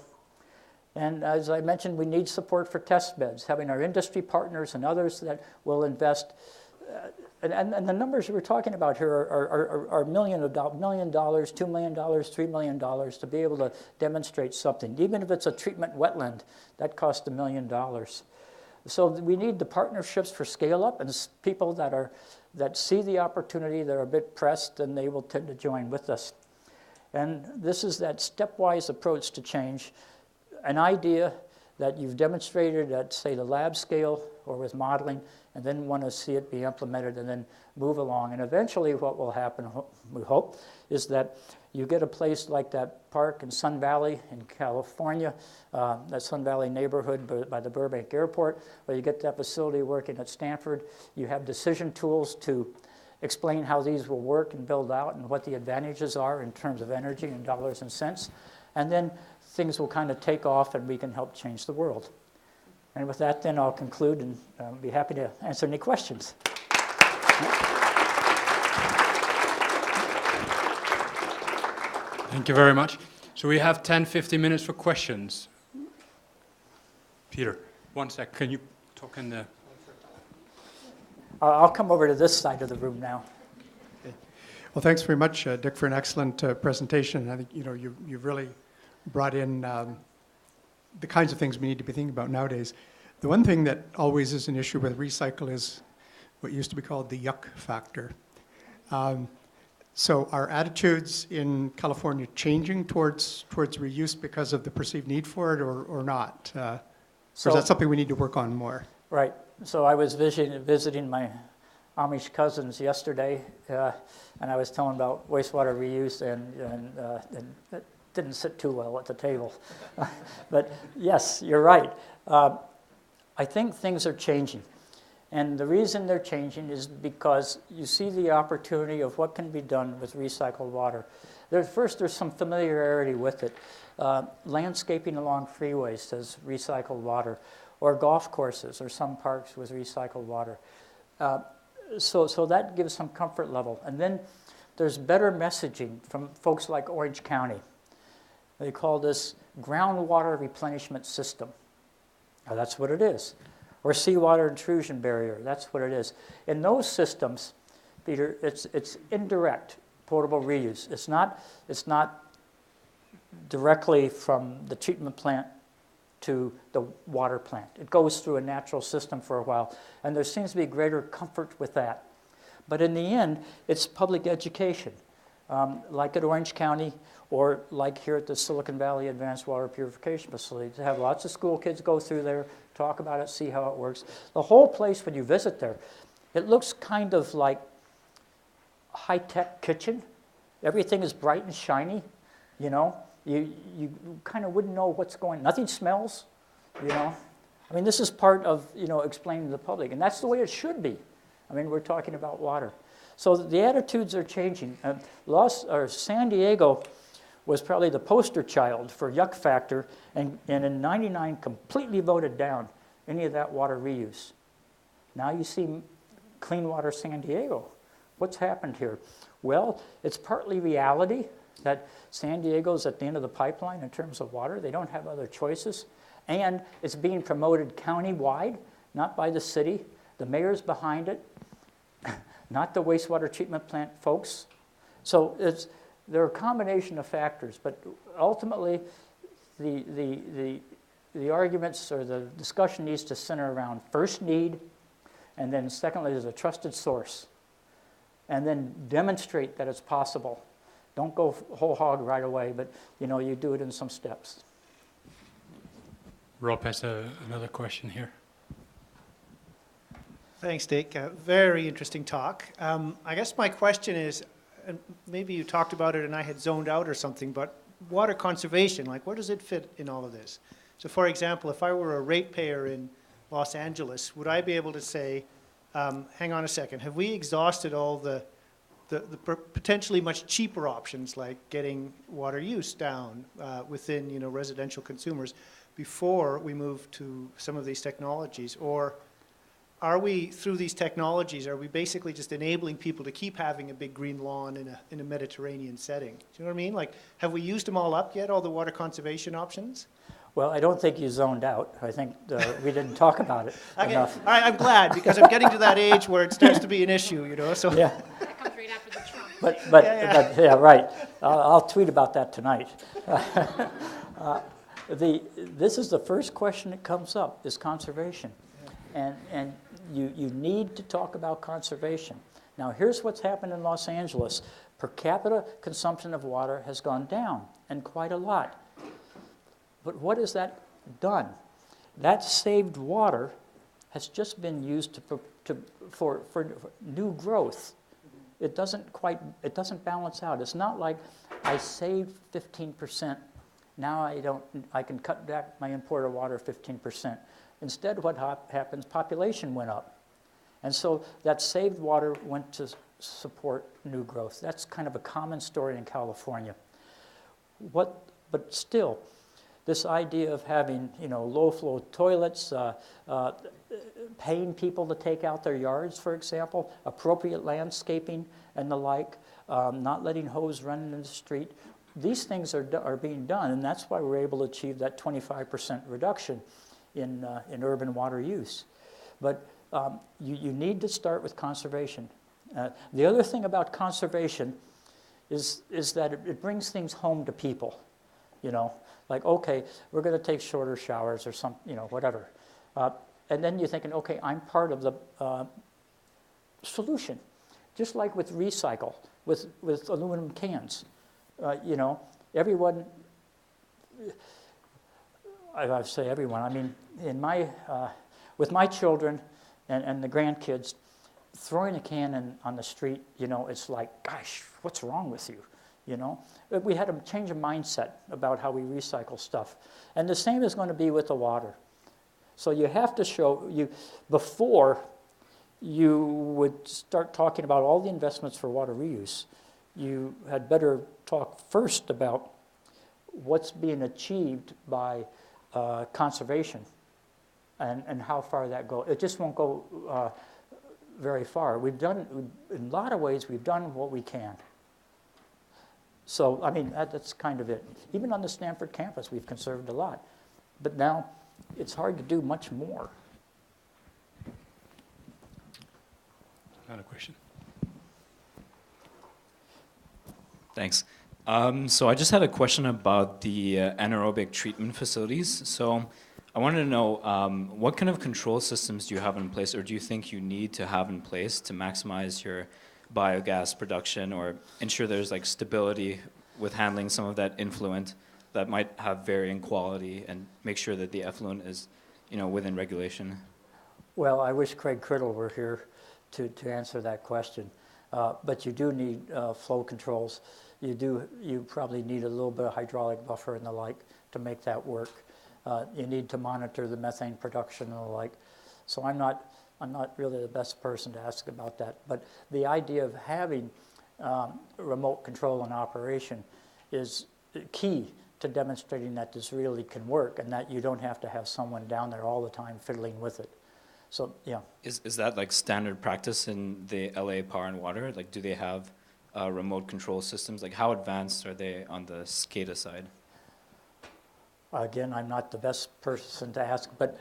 And as I mentioned, we need support for test beds, having our industry partners and others that will invest. And the numbers we're talking about here are $1 million, $2 million, $3 million to be able to demonstrate something. Even if it's a treatment wetland, that costs $1 million. So we need the partnerships for scale up and people that see the opportunity, that are a bit pressed, and they will tend to join with us. And this is that stepwise approach to change. An idea that you've demonstrated at, say, the lab scale or with modeling, and then want to see it be implemented and then move along. And eventually what will happen, we hope, is that you get a place like that park in Sun Valley in California, that Sun Valley neighborhood by the Burbank Airport, where you get that facility working at Stanford. You have decision tools to explain how these will work and build out and what the advantages are in terms of energy and dollars and cents. And then things will kind of take off and we can help change the world. And with that, then I'll conclude and be happy to answer any questions. Thank you very much. So we have 10, 15 minutes for questions. Peter, 1 sec. Can you talk in the... I'll come over to this side of the room now. Well, thanks very much, Dick, for an excellent presentation. I think you've really brought in the kinds of things we need to be thinking about nowadays. The one thing that always is an issue with recycle is what used to be called the yuck factor. So are attitudes in California changing towards reuse because of the perceived need for it, or not? Or is that something we need to work on more? Right. So I was visiting my Amish cousins yesterday, and I was telling about wastewater reuse, and it didn't sit too well at the table. But yes, you're right. I think things are changing. And the reason they're changing is because you see the opportunity of what can be done with recycled water. There's some familiarity with it. Landscaping along freeways has recycled water, or golf courses, or some parks with recycled water. So that gives some comfort level. And then there's better messaging from folks like Orange County. They call this groundwater replenishment system. Now that's what it is. Or seawater intrusion barrier, that's what it is. In those systems, Peter, it's indirect potable reuse. It's not directly from the treatment plant to the water plant. It goes through a natural system for a while, and there seems to be greater comfort with that. But in the end, it's public education, like at Orange County, or like here at the Silicon Valley Advanced Water Purification Facility. To have lots of school kids go through there, talk about it, see how it works. The whole place, when you visit there, it looks kind of like a high-tech kitchen. Everything is bright and shiny, you know. You kind of wouldn't know what's going on. Nothing smells, you know. I mean, this is part of, explaining to the public, and that's the way it should be. I mean, we're talking about water. So the attitudes are changing. San Diego was probably the poster child for Yuck Factor, and in '99 completely voted down any of that water reuse. Now you see Clean Water San Diego. What's happened here? Well, it's partly reality that San Diego's at the end of the pipeline in terms of water. They don't have other choices. And it's being promoted county-wide, not by the city. The mayor's behind it, not the wastewater treatment plant folks. So there are a combination of factors, but ultimately the arguments or the discussion needs to center around first need, and then secondly, there's a trusted source. And then demonstrate that it's possible. Don't go whole hog right away, but you do it in some steps. Rob has another question here. Thanks, Dick. Very interesting talk. I guess my question is, and maybe you talked about it and I had zoned out or something, but water conservation, like where does it fit in all of this? So for example, if I were a ratepayer in Los Angeles, would I be able to say, hang on a second, have we exhausted all the potentially much cheaper options like getting water use down within residential consumers before we move to some of these technologies? Or are we, through these technologies, are we basically just enabling people to keep having a big green lawn in a Mediterranean setting? Do you know what I mean? Like, have we used them all up yet, all the water conservation options? Well, I don't think you zoned out. I think we didn't talk about it enough. All right, I'm glad, because I'm getting to that age where it starts to be an issue, So yeah. That comes right after the Trump. But yeah, right. I'll tweet about that tonight. This is the first question that comes up, is conservation. And you need to talk about conservation. Now, here's what's happened in Los Angeles. Per capita consumption of water has gone down, and quite a lot. But what has that done? That saved water has just been used for new growth. It doesn't balance out. It's not like I saved 15%. Now I can cut back my imported water 15%. Instead, what happens? Population went up. And so that saved water went to support new growth. That's kind of a common story in California. But still, this idea of having low-flow toilets, paying people to take out their yards, for example, appropriate landscaping and the like, not letting hose run in the street, these things are being done, and that's why we're able to achieve that 25% reduction in urban water use. But you need to start with conservation. The other thing about conservation is that it brings things home to people, you know, like, okay, we're going to take shorter showers or some, you know, whatever. And then you're thinking, okay, I'm part of the solution. Just like with recycle, with aluminum cans. You know, everyone, I say everyone, I mean, in my, with my children and the grandkids, throwing a can on the street, you know, it's like, gosh, what's wrong with you? You know, we had to change a mindset about how we recycle stuff. And the same is going to be with the water. So you have to show, before you would start talking about all the investments for water reuse, you had better talk first about what's being achieved by conservation and how far that goes. It just won't go very far. We've done, in a lot of ways, we've done what we can. So, I mean, that's kind of it. Even on the Stanford campus, we've conserved a lot. But now, it's hard to do much more. Another question. Thanks. So I just had a question about the anaerobic treatment facilities. So I wanted to know what kind of control systems do you have in place, or do you think you need to have in place to maximize your biogas production or ensure there's like stability with handling some of that influent that might have varying quality and make sure that the effluent is, you know, within regulation? Well, I wish Craig Criddle were here to answer that question. But you do need flow controls. You probably need a little bit of hydraulic buffer and the like to make that work. You need to monitor the methane production and the like. So I'm not really the best person to ask about that. But the idea of having remote control and operation is key to demonstrating that this really can work and that you don't have to have someone down there all the time fiddling with it. So, yeah. Is that like standard practice in the LA Power and Water? Like, do they have remote control systems? Like, how advanced are they on the SCADA side? Again, I'm not the best person to ask, but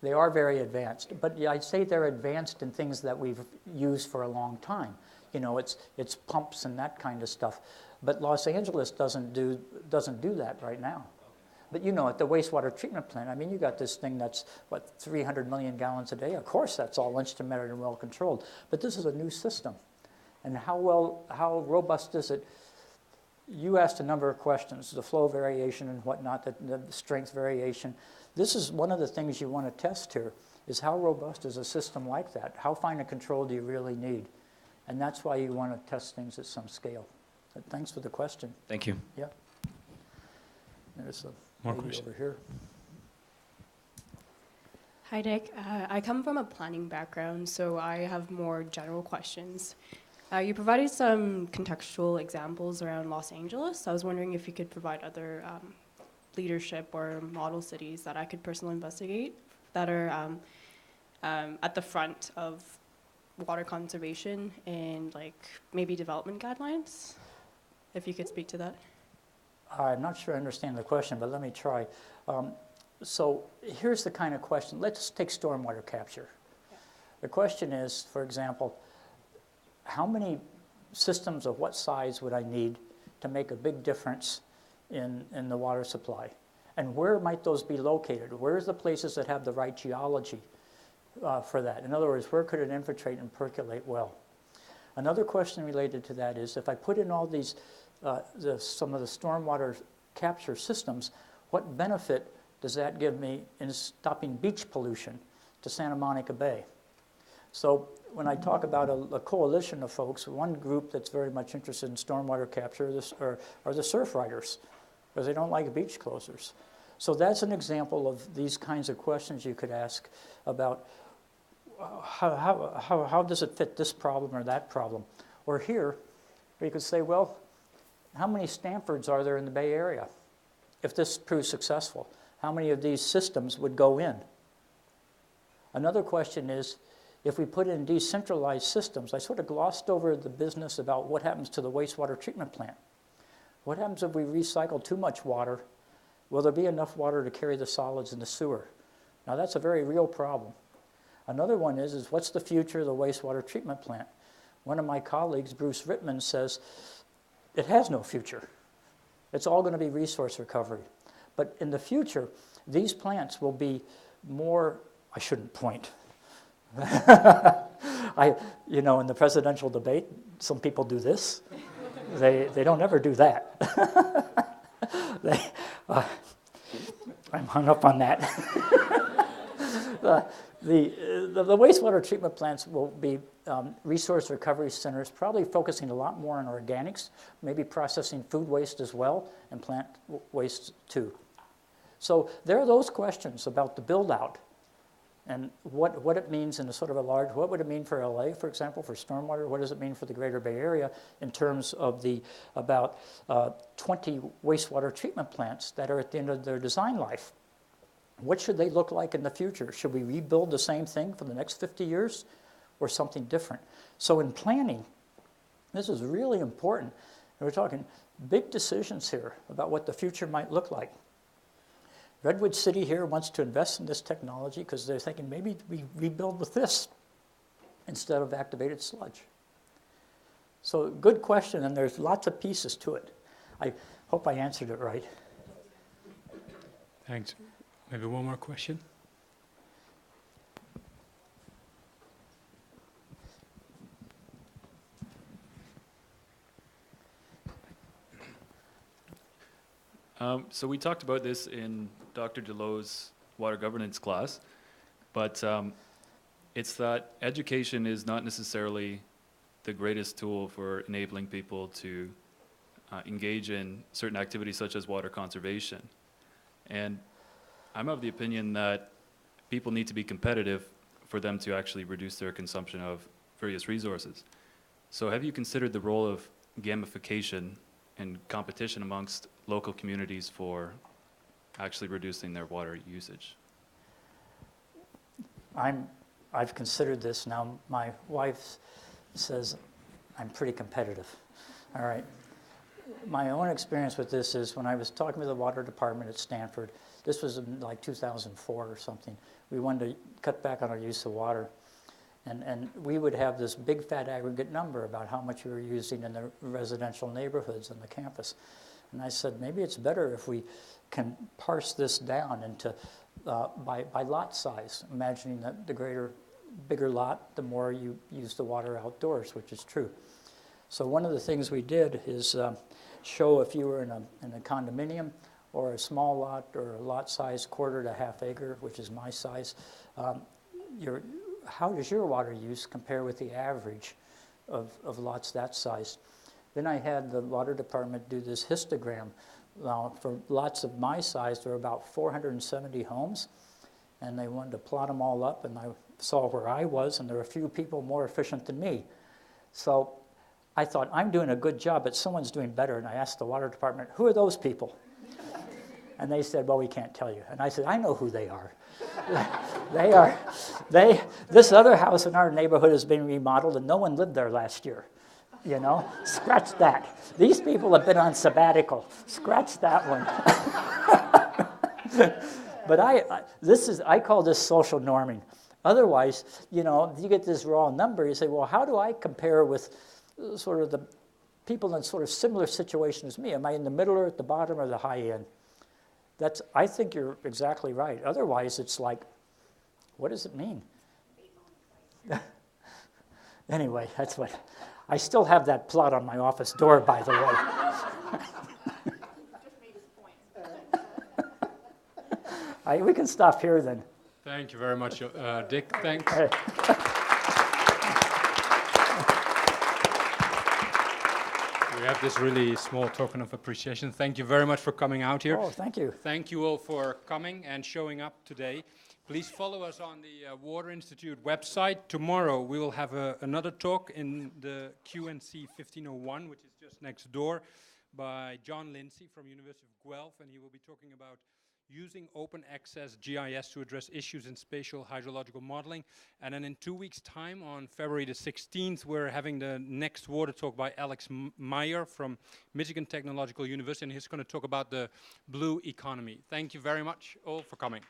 they are very advanced. But yeah, I'd say they're advanced in things that we've used for a long time. You know, it's pumps and that kind of stuff. But Los Angeles doesn't do that right now. But you know, at the wastewater treatment plant, I mean, you got this thing that's, what, 300 million gallons a day? Of course that's all instrumented and well controlled. But this is a new system. And how robust is it? You asked a number of questions, the flow variation and whatnot, the strength variation. This is one of the things you want to test here, is how robust is a system like that? How fine a control do you really need? And that's why you want to test things at some scale. But thanks for the question. Thank you. Yeah. There's a More lady question. over here. Hi, Dick. I come from a planning background, so I have more general questions. You provided some contextual examples around Los Angeles. I was wondering if you could provide other leadership or model cities that I could personally investigate that are at the front of water conservation and like maybe development guidelines, if you could speak to that. I'm not sure I understand the question, but let me try. So here's the kind of question. Let's take stormwater capture. Yeah. The question is, for example, how many systems of what size would I need to make a big difference in the water supply? And where might those be located? Where's the places that have the right geology for that? In other words, where could it infiltrate and percolate well? Another question related to that is, if I put in all these, some of the stormwater capture systems, what benefit does that give me in stopping beach pollution to Santa Monica Bay? So when I talk about a coalition of folks, one group that's very much interested in stormwater capture are the surf riders, because they don't like beach closures. So that's an example of these kinds of questions you could ask about how does it fit this problem or that problem? Or here, you could say, well, how many Stanfords are there in the Bay Area? If this proves successful, how many of these systems would go in? Another question is, if we put in decentralized systems, I sort of glossed over the business about what happens to the wastewater treatment plant. What happens if we recycle too much water? Will there be enough water to carry the solids in the sewer? Now that's a very real problem. Another one is what's the future of the wastewater treatment plant? One of my colleagues, Bruce Rittman, says it has no future. It's all going to be resource recovery. But in the future, these plants will be more, I shouldn't point. In the presidential debate, some people do this. They don't ever do that. I'm hung up on that. The wastewater treatment plants will be resource recovery centers, probably focusing a lot more on organics, maybe processing food waste as well, and plant waste too. So there are those questions about the build-out and what it means in a sort of a large, what would it mean for LA, for example, for stormwater? What does it mean for the greater Bay Area in terms of the about 20 wastewater treatment plants that are at the end of their design life? What should they look like in the future? Should we rebuild the same thing for the next 50 years or something different? So in planning, this is really important. We're talking big decisions here about what the future might look like. Redwood City here wants to invest in this technology because they're thinking maybe we rebuild with this instead of activated sludge. So good question, and there's lots of pieces to it. I hope I answered it right. Thanks. Maybe one more question. So we talked about this in Dr. Delot's water governance class, but it's that education is not necessarily the greatest tool for enabling people to engage in certain activities such as water conservation. And I'm of the opinion that people need to be competitive for them to actually reduce their consumption of various resources. So have you considered the role of gamification and competition amongst local communities for actually reducing their water usage? I've considered this. Now my wife says I'm pretty competitive. All right. My own experience with this is when I was talking with the water department at Stanford, this was in like 2004 or something, we wanted to cut back on our use of water. And we would have this big fat aggregate number about how much we were using in the residential neighborhoods on the campus. And I said, maybe it's better if we can parse this down into by lot size, imagining that the bigger lot, the more you use the water outdoors, which is true. So one of the things we did is show if you were in a condominium or a small lot or a lot size quarter to half acre, which is my size, how does your water use compare with the average of lots that size? Then I had the water department do this histogram. For lots of my size, there were about 470 homes, and they wanted to plot them all up, and I saw where I was, and there were a few people more efficient than me. So I thought, I'm doing a good job, but someone's doing better, and I asked the water department, who are those people? And they said, well, we can't tell you. And I said, I know who they are. This other house in our neighborhood has been remodeled, and no one lived there last year. You know, scratch that. These people have been on sabbatical. Scratch that one. But I call this social norming. Otherwise, if you get this raw number, you say, well, how do I compare with sort of the people in sort of similar situation as me? Am I in the middle or at the bottom or the high end? I think you're exactly right. Otherwise, it's like, what does it mean? Anyway, that's what. I still have that plot on my office door, by the way. We can stop here then. Thank you very much, Dick. Thanks. Hey. We have this really small token of appreciation. Thank you very much for coming out here. Oh, thank you. Thank you all for coming and showing up today. Please follow us on the Water Institute website. Tomorrow we will have another talk in the QNC 1501, which is just next door, by John Lindsay from University of Guelph, and he will be talking about using open access GIS to address issues in spatial hydrological modeling. And then in 2 weeks' time, on February the 16th, we're having the next water talk by Alex Meyer from Michigan Technological University, and he's going to talk about the blue economy. Thank you very much all for coming.